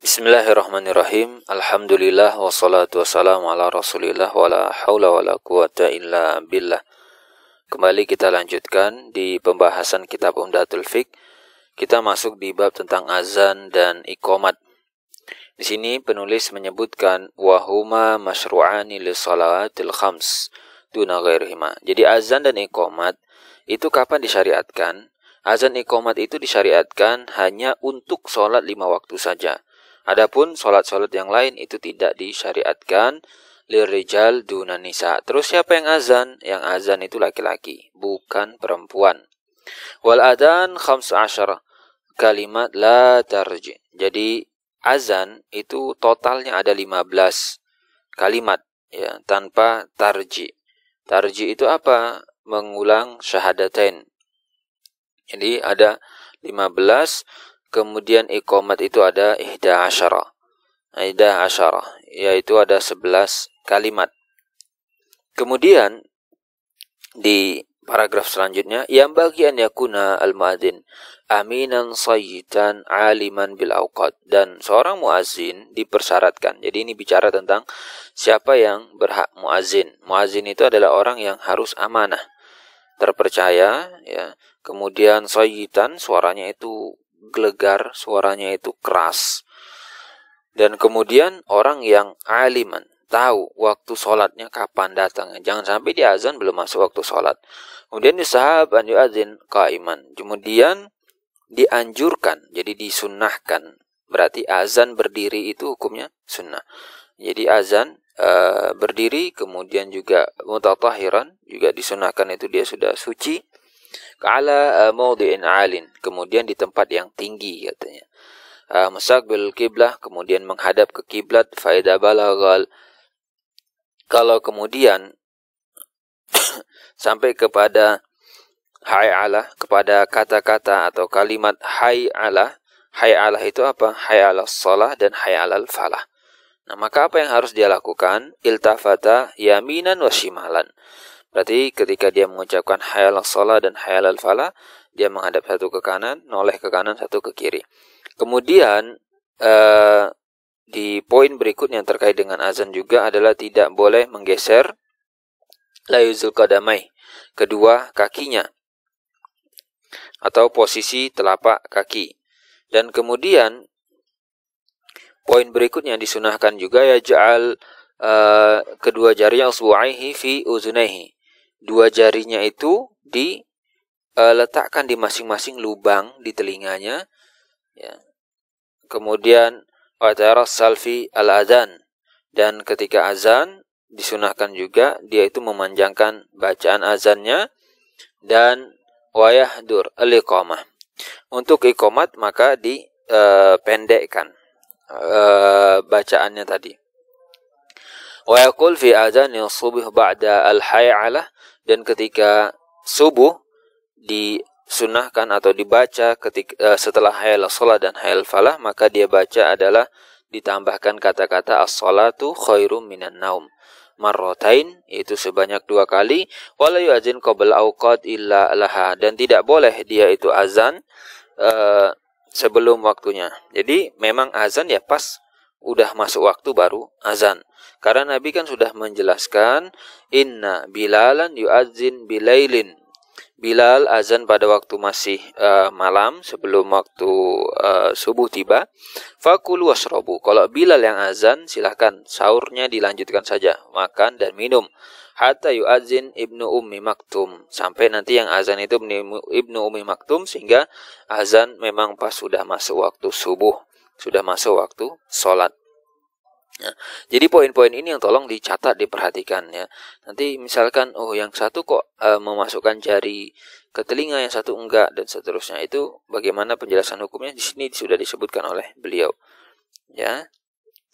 Bismillahirrahmanirrahim. Alhamdulillah wassalatu wassalamu ala Rasulillah wala haula wala quwata illa billah. Kembali kita lanjutkan di pembahasan kitab Umdatul Fiqh. Kita masuk di bab tentang azan dan iqamat. Di sini penulis menyebutkan wahuma masyru'ani li salawatil khams duna ghairihima. Jadi azan dan iqamat itu kapan disyariatkan? Azan iqamat itu disyariatkan hanya untuk sholat 5 waktu saja. Adapun sholat-sholat yang lain itu tidak disyariatkan. Lirijal duna nisa. Terus siapa yang azan? Yang azan itu laki-laki, bukan perempuan. Wal adhan 15 kalimat la tarji. Jadi azan itu totalnya ada 15 kalimat ya, tanpa tarji. Tarji itu apa? Mengulang syahadatain. Jadi ada 15, kemudian iqamat itu ada 11, yaitu ada 11 kalimat. Kemudian di paragraf selanjutnya, yang bagian yakuna al-muadzin aminan sayyidan aliman bil awqat, dan seorang muadzin dipersyaratkan. Jadi ini bicara tentang siapa yang berhak muadzin. Muadzin itu adalah orang yang harus amanah, terpercaya ya. Kemudian sayyidan, suaranya itu gelegar, suaranya itu keras. Dan kemudian orang yang aliman, tahu waktu sholatnya kapan datangnya. Jangan sampai di azan belum masuk waktu sholat. Kemudian yusahab an yu'adzin qaiman. Kemudian dianjurkan, jadi disunnahkan. Berarti azan berdiri itu hukumnya sunnah. Jadi azan berdiri, kemudian juga mutatahiran, juga disunnahkan itu dia sudah suci. Ka'ala mawdi'in alin, kemudian di tempat yang tinggi katanya. Mustaqbil kiblah, kemudian menghadap ke kiblat. Faida balagal, kalau kemudian sampai kepada hay'alah, kepada kata-kata atau kalimat hay'alah. Hay'alah itu apa? Hay'alah shalah dan hay'alal falah. Nah, maka apa yang harus dia lakukan? Iltafata yaminan wa shimalan. Berarti ketika dia mengucapkan hayal as-shalah dan hayal al-falah, dia menghadap satu ke kanan, noleh ke kanan, satu ke kiri. Kemudian di poin berikutnya yang terkait dengan azan juga adalah tidak boleh menggeser la yuzul qadamai, kedua kakinya, atau posisi telapak kaki. Dan kemudian poin berikutnya disunahkan juga ya ja'al kedua jarinya usbu'aihi fi uzunaihi. Dua jarinya itu diletakkan di masing-masing lubang di telinganya ya. Kemudian watarassal fi al-adzan, dan ketika azan disunahkan juga dia itu memanjangkan bacaan azannya. Dan wayahdur al-iqamah, untuk iqamat maka dipendekkan bacaannya tadi. Wa yaqul fi adzani subuh ba'da al-hay'alah, dan ketika subuh disunahkan atau dibaca ketika setelah hayal shalah dan hayal falah, maka dia baca adalah ditambahkan kata-kata as-salatu khairum minan naum marratain, itu sebanyak 2 kali. Wala yu'adzin qabla awqat illa laha, dan tidak boleh dia itu azan sebelum waktunya. Jadi memang azan ya pas udah masuk waktu baru azan. Karena Nabi kan sudah menjelaskan, inna bilalan yu'adzin bilailin. Bilal azan pada waktu masih malam, sebelum waktu subuh tiba. Fakulu washrabu, kalau Bilal yang azan silahkan sahurnya dilanjutkan saja, makan dan minum. Hatta yu'adzin ibnu ummi maktum, sampai nanti yang azan itu ibnu ummi maktum, sehingga azan memang pas sudah masuk waktu subuh, sudah masuk waktu sholat. Nah, jadi poin-poin ini yang tolong dicatat, diperhatikan ya. Nanti misalkan yang satu kok memasukkan jari ke telinga, yang satu enggak, dan seterusnya. Itu bagaimana penjelasan hukumnya di sini sudah disebutkan oleh beliau. Ya.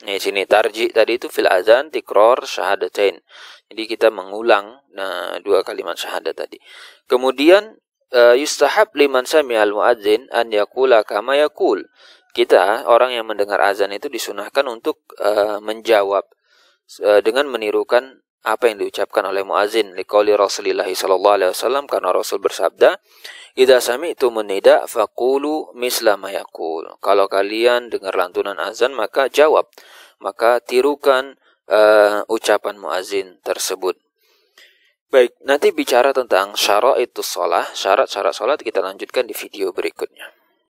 Nah, di sini tarji tadi itu fil azan tikror syahadatain. Jadi kita mengulang 2 kalimat syahadat tadi. Kemudian yustahab liman sami'al muadzin an yaqula kama yaqul. Kita, orang yang mendengar azan itu disunahkan untuk menjawab dengan menirukan apa yang diucapkan oleh muazin. Liqauli Rasulillah sallallahu alaihi wasallam, karena Rasul bersabda, "Idza sami'tumun nida faqulu misla ma yaqul." Kalau kalian dengar lantunan azan maka jawab, maka tirukan ucapan muazin tersebut. Baik, nanti bicara tentang syaraitus shalah, syarat-syarat salat kita lanjutkan di video berikutnya.